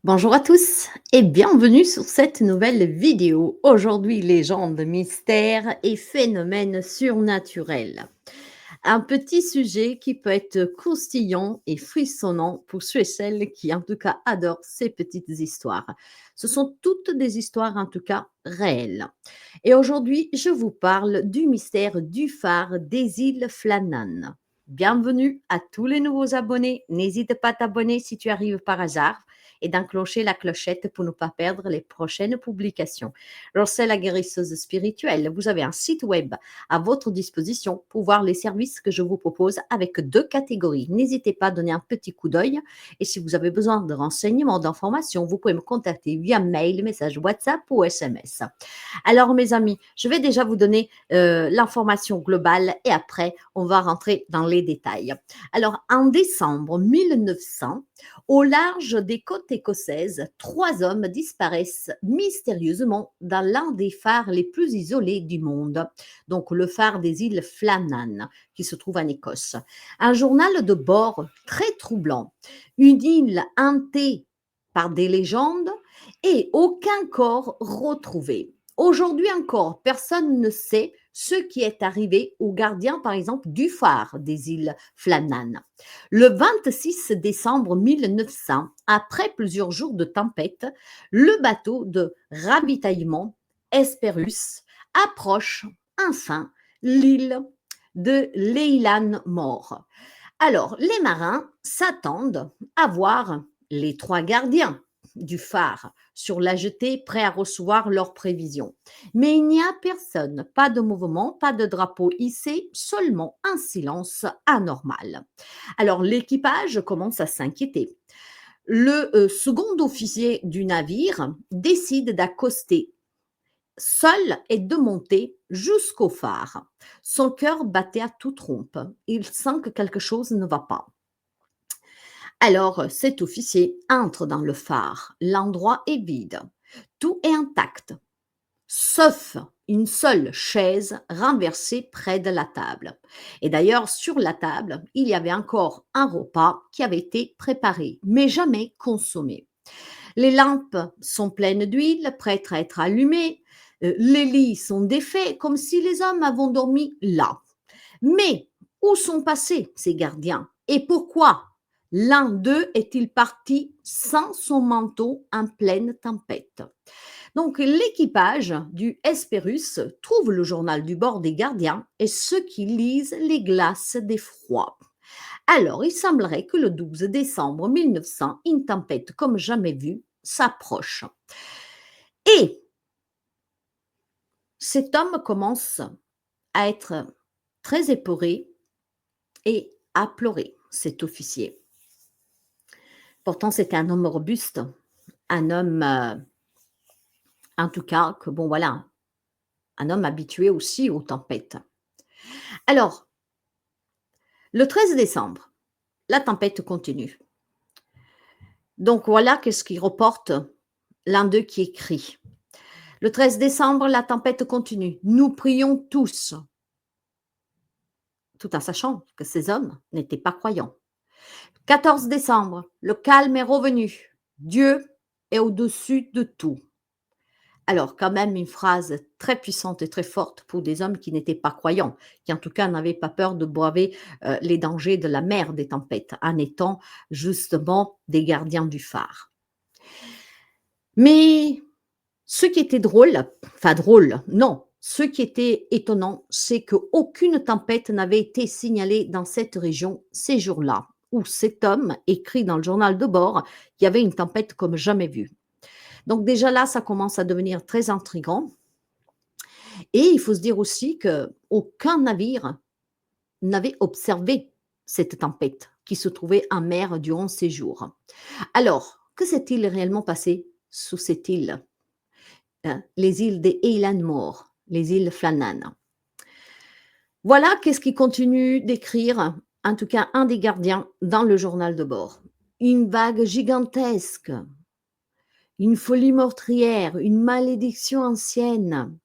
Bonjour à tous et bienvenue sur cette nouvelle vidéo. Aujourd'hui, légendes, mystères et phénomènes surnaturels. Un petit sujet qui peut être croustillant et frissonnant pour ceux et celles qui, en tout cas, adorent ces petites histoires. Ce sont toutes des histoires, en tout cas, réelles. Et aujourd'hui, je vous parle du mystère du phare des îles Flannan. Bienvenue à tous les nouveaux abonnés. N'hésite pas à t'abonner si tu arrives par hasard et d'enclencher la clochette pour ne pas perdre les prochaines publications. Alors, c'est la guérisseuse spirituelle. Vous avez un site web à votre disposition pour voir les services que je vous propose avec deux catégories. N'hésitez pas à donner un petit coup d'œil et si vous avez besoin de renseignements, d'informations, vous pouvez me contacter via mail, message WhatsApp ou SMS. Alors mes amis, je vais déjà vous donner l'information globale et après on va rentrer dans les détails. Alors en décembre 1900, au large des côtes écossaises, trois hommes disparaissent mystérieusement dans l'un des phares les plus isolés du monde, donc le phare des îles Flannan, qui se trouve en Écosse. Un journal de bord très troublant, une île hantée par des légendes et aucun corps retrouvé. Aujourd'hui encore, personne ne sait ce qui est arrivé aux gardiens, par exemple, du phare des îles Flannan. Le 26 décembre 1900, après plusieurs jours de tempête, le bateau de ravitaillement Hesperus approche enfin l'île de Leyland Mort. Alors, les marins s'attendent à voir les trois gardiens du phare sur la jetée, prêts à recevoir leurs prévisions. Mais il n'y a personne, pas de mouvement, pas de drapeau hissé, seulement un silence anormal. Alors l'équipage commence à s'inquiéter. Le second officier du navire décide d'accoster seul et de monter jusqu'au phare. Son cœur battait à toute trompe. Il sent que quelque chose ne va pas. Alors, cet officier entre dans le phare. L'endroit est vide. Tout est intact, sauf une seule chaise renversée près de la table. Et d'ailleurs, sur la table, il y avait encore un repas qui avait été préparé, mais jamais consommé. Les lampes sont pleines d'huile, prêtes à être allumées. Les lits sont défaits, comme si les hommes avaient dormi là. Mais où sont passés ces gardiens et pourquoi l'un d'eux est-il parti sans son manteau en pleine tempête? Donc l'équipage du Hesperus trouve le journal du bord des gardiens et ceux qui lisent les glaces d'effroi. Alors il semblerait que le 12 décembre 1900, une tempête comme jamais vue s'approche. Et cet homme commence à être très épeuré et à pleurer, cet officier. Pourtant, c'était un homme robuste, un homme, en tout cas, que bon, voilà, un homme habitué aussi aux tempêtes. Alors, le 13 décembre, la tempête continue. Donc voilà qu'est-ce qui reporte l'un d'eux qui écrit. Le 13 décembre, la tempête continue. Nous prions tous, tout en sachant que ces hommes n'étaient pas croyants. 14 décembre, le calme est revenu. Dieu est au-dessus de tout. Alors, quand même, une phrase très puissante et très forte pour des hommes qui n'étaient pas croyants, qui en tout cas n'avaient pas peur de braver les dangers de la mer des tempêtes, en étant justement des gardiens du phare. Mais ce qui était drôle, enfin drôle, non, ce qui était étonnant, c'est qu'aucune tempête n'avait été signalée dans cette région ces jours-là, où cet homme écrit dans le journal de bord qu'il y avait une tempête comme jamais vue. Donc déjà là, ça commence à devenir très intriguant. Et il faut se dire aussi qu'aucun navire n'avait observé cette tempête qui se trouvait en mer durant ces jours. Alors, que s'est-il réellement passé sous cette île, hein, les îles des Eiland Mor, les îles Flannan? Voilà qu'est-ce qu'il continue d'écrire, en tout cas un des gardiens, dans le journal de bord. Une vague gigantesque, une folie meurtrière, une malédiction ancienne.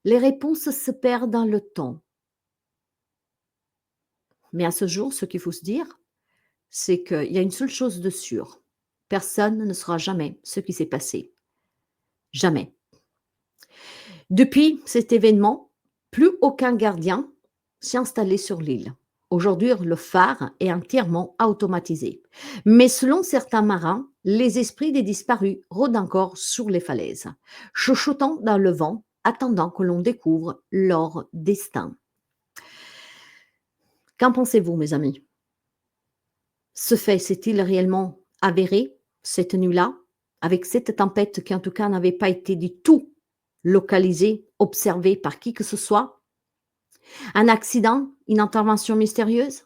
Les réponses se perdent dans le temps. Mais à ce jour, ce qu'il faut se dire, c'est qu'il y a une seule chose de sûre. personne ne saura jamais ce qui s'est passé. Jamais. Depuis cet événement, plus aucun gardien s'est installé sur l'île. Aujourd'hui, le phare est entièrement automatisé. Mais selon certains marins, les esprits des disparus rôdent encore sur les falaises, chuchotant dans le vent, attendant que l'on découvre leur destin. Qu'en pensez-vous, mes amis? Ce fait s'est-il réellement avéré cette nuit-là, avec cette tempête qui en tout cas n'avait pas été du tout localisée, observée par qui que ce soit? Un accident? Une intervention mystérieuse?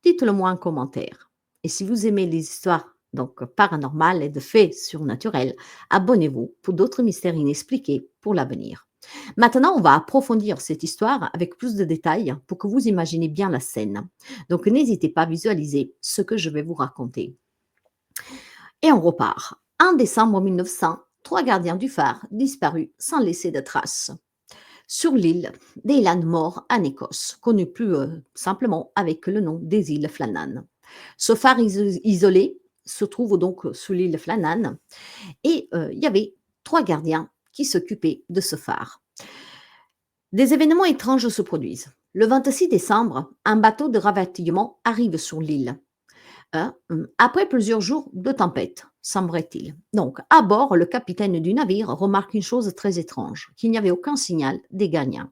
Dites-le moi en commentaire. Et si vous aimez les histoires donc paranormales et de faits surnaturels, abonnez-vous pour d'autres mystères inexpliqués pour l'avenir. Maintenant, on va approfondir cette histoire avec plus de détails pour que vous imaginez bien la scène. Donc, n'hésitez pas à visualiser ce que je vais vous raconter. Et on repart. En décembre 1900, 3 gardiens du phare disparus sans laisser de traces sur l'île des Lanmore en Écosse, connue plus simplement avec le nom des îles Flannan. Ce phare isolé se trouve donc sous l'île Flannan et il y avait 3 gardiens qui s'occupaient de ce phare. Des événements étranges se produisent. Le 26 décembre, un bateau de ravitaillement arrive sur l'île. Après plusieurs jours de tempête, semblerait-il. Donc, à bord, le capitaine du navire remarque une chose très étrange, qu'il n'y avait aucun signal des gardiens.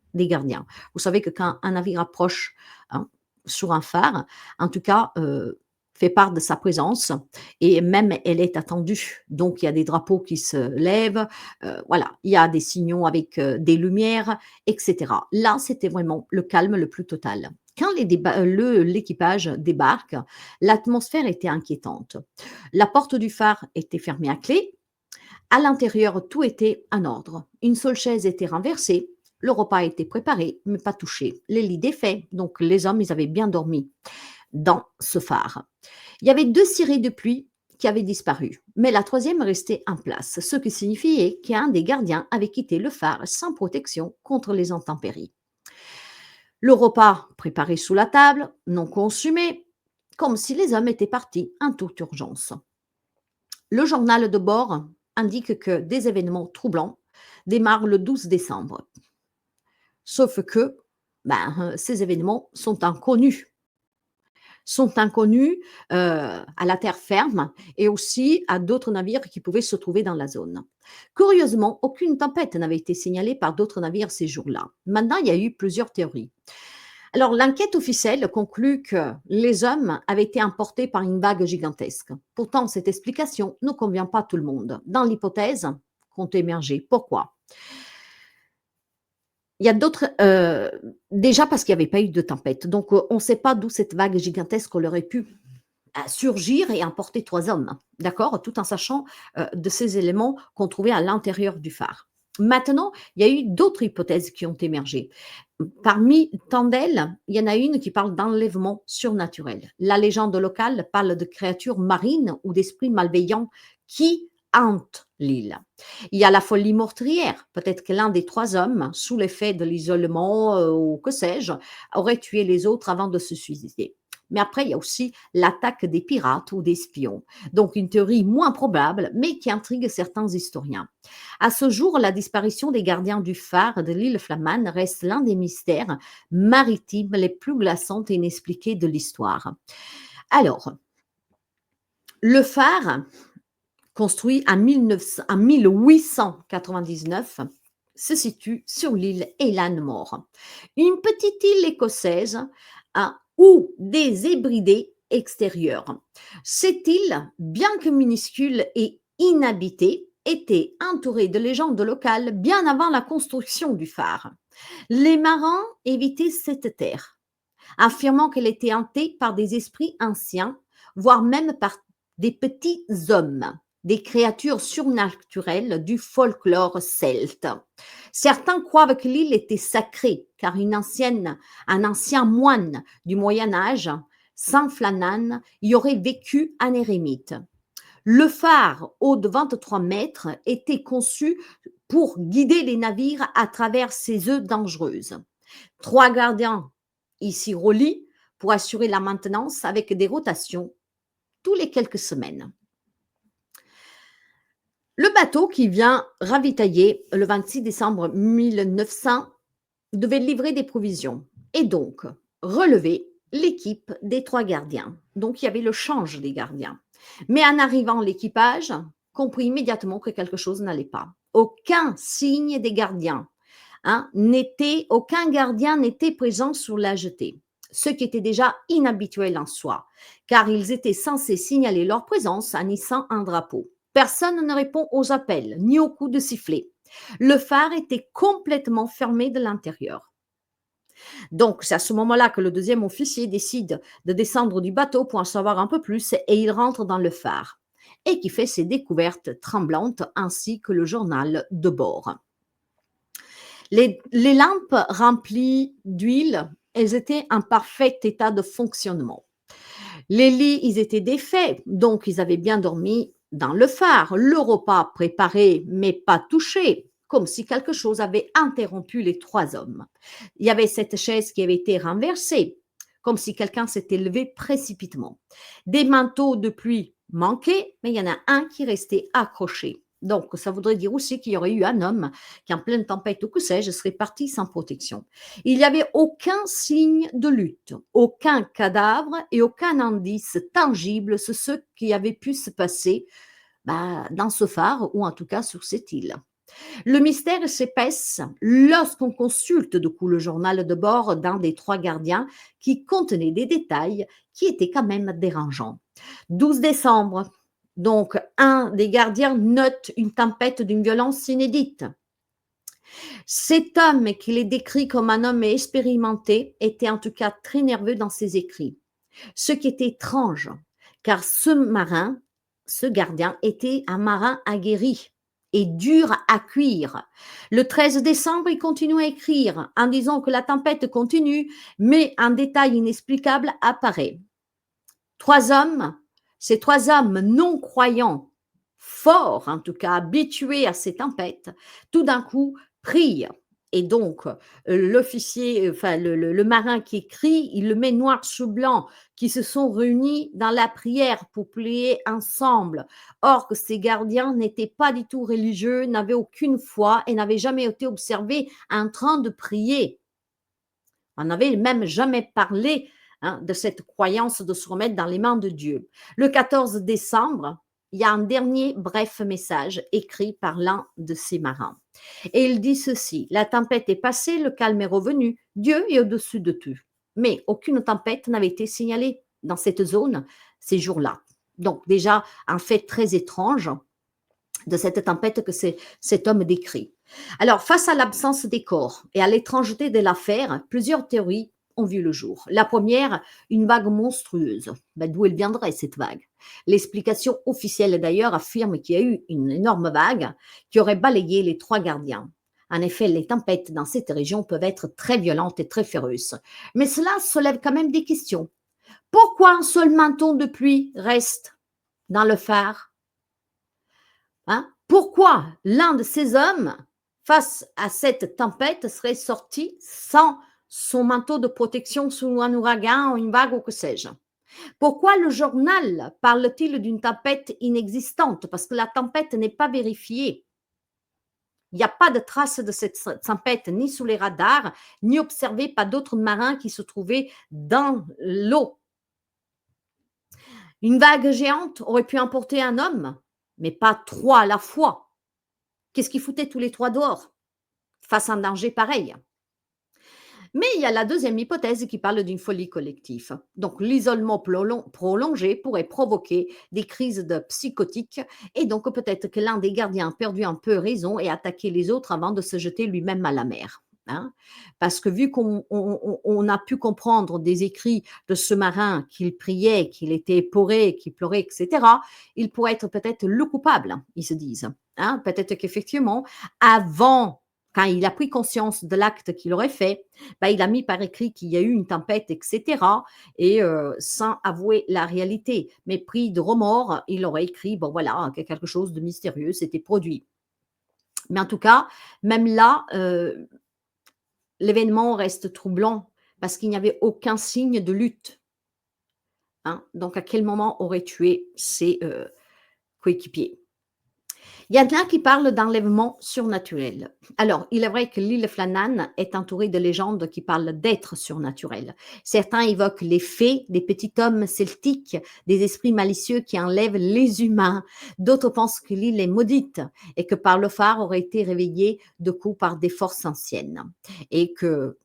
Vous savez que quand un navire approche hein, sur un phare, en tout cas, fait part de sa présence et même elle est attendue. Donc, il y a des drapeaux qui se lèvent, voilà, il y a des signaux avec des lumières, etc. Là, c'était vraiment le calme le plus total. Quand l'équipage débarque, l'atmosphère était inquiétante. La porte du phare était fermée à clé. À l'intérieur, tout était en ordre. Une seule chaise était renversée. Le repas était préparé, mais pas touché. Les lits défaits, donc les hommes, ils avaient bien dormi dans ce phare. Il y avait 2 cirés de pluie qui avaient disparu, mais la troisième restait en place, ce qui signifiait qu'un des gardiens avait quitté le phare sans protection contre les intempéries. Le repas préparé sous la table, non consumé, comme si les hommes étaient partis en toute urgence. Le journal de bord indique que des événements troublants démarrent le 12 décembre. Sauf que ces événements sont inconnus à la terre ferme et aussi à d'autres navires qui pouvaient se trouver dans la zone. Curieusement, aucune tempête n'avait été signalée par d'autres navires ces jours-là. Maintenant, il y a eu plusieurs théories. Alors, l'enquête officielle conclut que les hommes avaient été emportés par une vague gigantesque. Pourtant, cette explication ne convient pas à tout le monde. Dans l'hypothèse, compte émerger. Pourquoi? Il y a d'autres, déjà parce qu'il n'y avait pas eu de tempête. Donc, on ne sait pas d'où cette vague gigantesque aurait pu surgir et emporter 3 hommes, d'accord? Tout en sachant de ces éléments qu'on trouvait à l'intérieur du phare. Maintenant, il y a eu d'autres hypothèses qui ont émergé. Parmi tant d'elles, il y en a une qui parle d'enlèvement surnaturel. La légende locale parle de créatures marines ou d'esprits malveillants qui hantent l'île. Il y a la folie meurtrière. Peut-être que l'un des 3 hommes, sous l'effet de l'isolement ou que sais-je, aurait tué les autres avant de se suicider. Mais après, il y a aussi l'attaque des pirates ou des espions. Donc, une théorie moins probable, mais qui intrigue certains historiens. À ce jour, la disparition des gardiens du phare de l'île Flamman reste l'un des mystères maritimes les plus glaçants et inexpliqués de l'histoire. Alors, le phare, construit en 1899, se situe sur l'île Lanmore, une petite île écossaise où des hébridés extérieurs. Cette île, bien que minuscule et inhabitée, était entourée de légendes locales bien avant la construction du phare. Les marins évitaient cette terre, affirmant qu'elle était hantée par des esprits anciens, voire même par des petits hommes, des créatures surnaturelles du folklore celte. Certains croient que l'île était sacrée, car un ancien moine du Moyen Âge, Saint Flannan, y aurait vécu en érémite. Le phare, haut de 23 mètres, était conçu pour guider les navires à travers ces eaux dangereuses. 3 gardiens y s'y relient pour assurer la maintenance avec des rotations tous les quelques semaines. bateau qui vient ravitailler le 26 décembre 1900 devait livrer des provisions et donc relever l'équipe des 3 gardiens. Donc il y avait le change des gardiens. Mais en arrivant, l'équipage comprit immédiatement que quelque chose n'allait pas. Aucun signe des gardiens, aucun gardien n'était présent sur la jetée, ce qui était déjà inhabituel en soi, car ils étaient censés signaler leur présence en hissant un drapeau. Personne ne répond aux appels, ni aux coups de sifflet. Le phare était complètement fermé de l'intérieur. Donc, c'est à ce moment-là que le deuxième officier décide de descendre du bateau pour en savoir un peu plus et il rentre dans le phare et qui fait ses découvertes tremblantes ainsi que le journal de bord. Les lampes remplies d'huile, elles étaient en parfait état de fonctionnement. Les lits, ils étaient défaits, donc ils avaient bien dormi dans le phare. Le repas préparé, mais pas touché, comme si quelque chose avait interrompu les 3 hommes. Il y avait cette chaise qui avait été renversée, comme si quelqu'un s'était levé précipitamment. Des manteaux de pluie manquaient, mais il y en a un qui restait accroché. Donc, ça voudrait dire aussi qu'il y aurait eu un homme qui, en pleine tempête ou que sais-je, serait parti sans protection. Il n'y avait aucun signe de lutte, aucun cadavre et aucun indice tangible sur ce qui avait pu se passer dans ce phare ou en tout cas sur cette île. Le mystère s'épaisse lorsqu'on consulte du coup le journal de bord d'un des 3 gardiens qui contenait des détails qui étaient quand même dérangeants. 12 décembre, donc un des gardiens note une tempête d'une violence inédite. Cet homme, qu'il est décrit comme un homme expérimenté, était en tout cas très nerveux dans ses écrits. Ce qui était étrange, car ce gardien, était un marin aguerri et dur à cuire. Le 13 décembre, il continue à écrire en disant que la tempête continue, mais un détail inexplicable apparaît. Ces 3 hommes non croyants, forts en tout cas, habitués à ces tempêtes, tout d'un coup prient. Et donc, l'officier, enfin le marin qui écrit, il le met noir sur blanc, qui se sont réunis dans la prière pour prier ensemble. Or que ces gardiens n'étaient pas du tout religieux, n'avaient aucune foi et n'avaient jamais été observés en train de prier. On n'avait même jamais parlé de cette croyance de se remettre dans les mains de Dieu. Le 14 décembre, il y a un dernier bref message écrit par l'un de ces marins. Et il dit ceci: la tempête est passée, le calme est revenu, Dieu est au-dessus de tout. Mais aucune tempête n'avait été signalée dans cette zone ces jours-là. Donc déjà, un fait très étrange de cette tempête que cet homme décrit. Alors, face à l'absence des corps et à l'étrangeté de l'affaire, plusieurs théories ont vu le jour. La première, une vague monstrueuse. D'où elle viendrait cette vague? L'explication officielle d'ailleurs affirme qu'il y a eu une énorme vague qui aurait balayé les 3 gardiens. En effet, les tempêtes dans cette région peuvent être très violentes et très féroces. Mais cela soulève quand même des questions. Pourquoi un seul manteau de pluie reste dans le phare? Pourquoi l'un de ces hommes, face à cette tempête, serait sorti sans son manteau de protection sous un ouragan ou une vague ou que sais-je? Pourquoi le journal parle-t-il d'une tempête inexistante? Parce que la tempête n'est pas vérifiée. Il n'y a pas de traces de cette tempête ni sous les radars, ni observée par d'autres marins qui se trouvaient dans l'eau. Une vague géante aurait pu emporter un homme, mais pas 3 à la fois. Qu'est-ce qu'ils foutaient tous les 3 dehors, face à un danger pareil? Mais il y a la deuxième hypothèse qui parle d'une folie collective. Donc l'isolement prolongé pourrait provoquer des crises de psychotiques et donc peut-être que l'un des gardiens a perdu un peu raison et attaqué les autres avant de se jeter lui-même à la mer. Parce que vu qu'on a pu comprendre des écrits de ce marin qu'il priait, qu'il était épeuré, qu'il pleurait, etc., il pourrait être peut-être le coupable, ils se disent. Peut-être qu'effectivement, avant, quand il a pris conscience de l'acte qu'il aurait fait, il a mis par écrit qu'il y a eu une tempête, etc., et sans avouer la réalité. Mais pris de remords, il aurait écrit, bon voilà, que quelque chose de mystérieux s'était produit. Mais en tout cas, même là, l'événement reste troublant parce qu'il n'y avait aucun signe de lutte. Donc, à quel moment aurait tué ses coéquipiers? Il y en a qui parlent d'enlèvement surnaturel. Alors, il est vrai que l'île Flannan est entourée de légendes qui parlent d'êtres surnaturels. Certains évoquent les fées, des petits hommes celtiques, des esprits malicieux qui enlèvent les humains. D'autres pensent que l'île est maudite et que par le phare aurait été réveillée de coups par des forces anciennes. Et que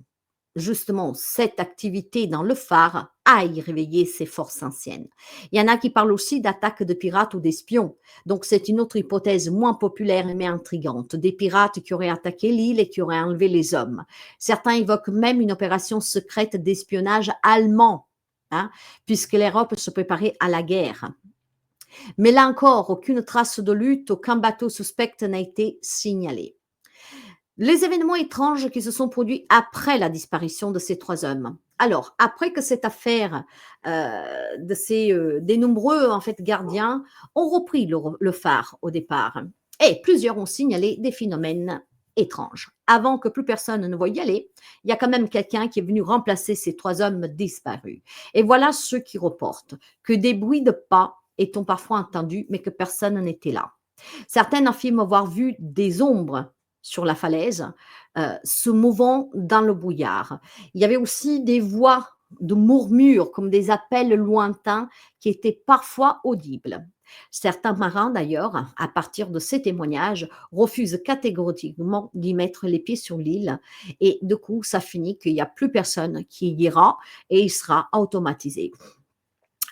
justement cette activité dans le phare aille réveiller ces forces anciennes. Il y en a qui parlent aussi d'attaques de pirates ou d'espions. Donc c'est une autre hypothèse moins populaire mais intrigante. Des pirates qui auraient attaqué l'île et qui auraient enlevé les hommes. Certains évoquent même une opération secrète d'espionnage allemand, hein, puisque l'Europe se préparait à la guerre. Mais là encore, aucune trace de lutte, aucun bateau suspect n'a été signalé. Les événements étranges qui se sont produits après la disparition de ces 3 hommes. Alors, après que cette affaire, des nombreux, en fait, gardiens ont repris le phare au départ et plusieurs ont signalé des phénomènes étranges. Avant que plus personne ne voie y aller, il y a quand même quelqu'un qui est venu remplacer ces 3 hommes disparus. Et voilà ceux qui reportent que des bruits de pas étant parfois entendus, mais que personne n'était là. Certains affirment avoir vu des ombres sur la falaise, se mouvant dans le brouillard. Il y avait aussi des voix de murmures, comme des appels lointains qui étaient parfois audibles. Certains marins, d'ailleurs, à partir de ces témoignages, refusent catégoriquement d'y mettre les pieds sur l'île et du coup, ça finit qu'il n'y a plus personne qui y ira et il sera automatisé.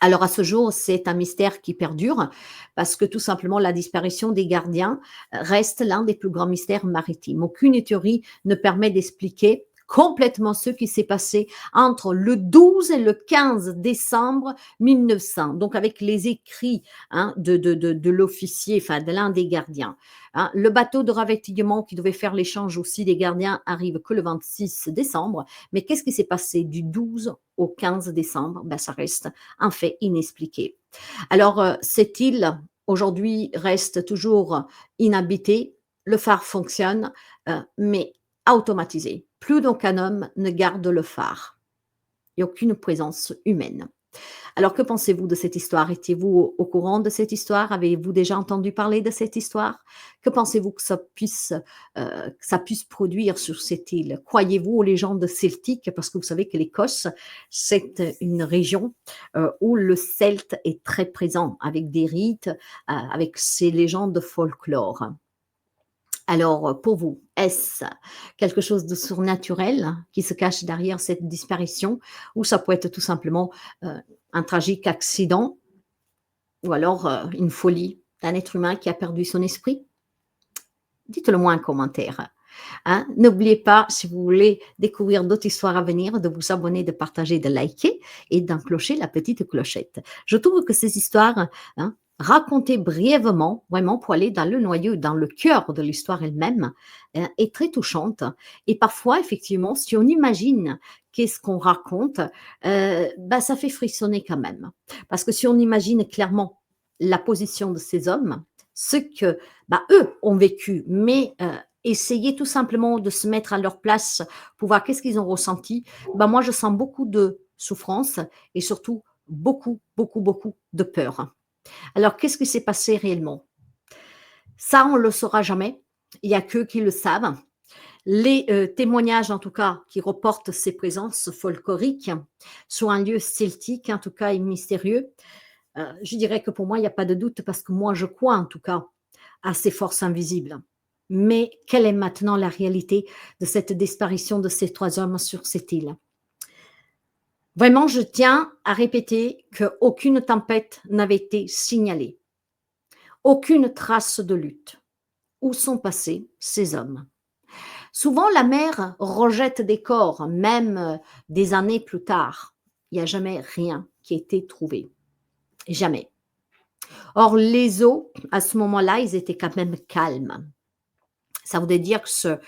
Alors à ce jour, c'est un mystère qui perdure parce que tout simplement la disparition des gardiens reste l'un des plus grands mystères maritimes. Aucune théorie ne permet d'expliquer complètement ce qui s'est passé entre le 12 et le 15 décembre 1900, donc avec les écrits, hein, de l'officier, enfin de l'un des gardiens, hein. Le bateau de ravitaillement qui devait faire l'échange aussi des gardiens arrive que le 26 décembre, mais qu'est-ce qui s'est passé du 12 au 15 décembre? Ben, ça reste un fait inexpliqué. Alors, cette île, aujourd'hui, reste toujours inhabitée. Le phare fonctionne, mais automatisé. Plus d'aucun homme ne garde le phare. Il n'y a aucune présence humaine. Alors, que pensez-vous de cette histoire? Étiez-vous au courant de cette histoire? Avez-vous déjà entendu parler de cette histoire? Que pensez-vous que ça puisse produire sur cette île? Croyez-vous aux légendes celtiques? Parce que vous savez que l'Écosse, c'est une région où le celte est très présent, avec des rites, avec ces légendes de folklore. Alors, pour vous, est-ce quelque chose de surnaturel qui se cache derrière cette disparition ou ça peut être tout simplement, heu, un tragique accident ou alors, une folie d'un être humain qui a perdu son esprit? Dites-le moi en commentaire, hein. N'oubliez pas, si vous voulez découvrir d'autres histoires à venir, de vous abonner, de partager, de liker et d'enclencher la petite clochette. Je trouve que ces histoires, hein, racontées brièvement, vraiment pour aller dans le noyau, dans le cœur de l'histoire elle-même, est très touchante et parfois, effectivement, si on imagine qu'est-ce qu'on raconte, bah, ça fait frissonner quand même. Parce que si on imagine clairement la position de ces hommes, ce que, bah, eux ont vécu, mais essayer tout simplement de se mettre à leur place pour voir qu'est-ce qu'ils ont ressenti, bah, moi je sens beaucoup de souffrance et surtout beaucoup, beaucoup, beaucoup de peur. Alors qu'est-ce qui s'est passé réellement? Ça, on ne le saura jamais. Il y a qu'eux qui le savent. Les témoignages, en tout cas, qui reportent ces présences folkloriques sur un lieu celtique, en tout cas, et mystérieux, je dirais que pour moi, il n'y a pas de doute parce que moi, je crois en tout cas à ces forces invisibles. Mais quelle est maintenant la réalité de cette disparition de ces 3 hommes sur cette île? Vraiment, je tiens à répéter qu'aucune tempête n'avait été signalée, aucune trace de lutte. Où sont passés ces hommes? Souvent, la mer rejette des corps, même des années plus tard. Il n'y a jamais rien qui a été trouvé. Jamais. Or, les eaux, à ce moment-là, ils étaient quand même calmes. Ça voudrait dire que ce,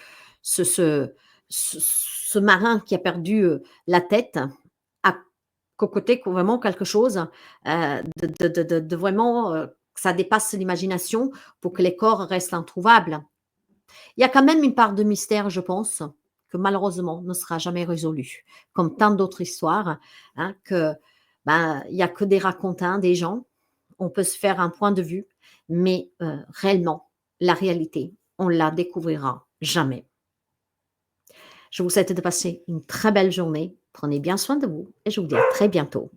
ce, ce marin qui a perdu la tête a cocoté vraiment quelque chose de vraiment que ça dépasse l'imagination pour que les corps restent introuvables. Il y a quand même une part de mystère, je pense, que malheureusement ne sera jamais résolue, comme tant d'autres histoires, hein, que ben, il y a que des racontins, des gens. On peut se faire un point de vue, mais réellement, la réalité. On la découvrira jamais. Je vous souhaite de passer une très belle journée. Prenez bien soin de vous et je vous dis à très bientôt.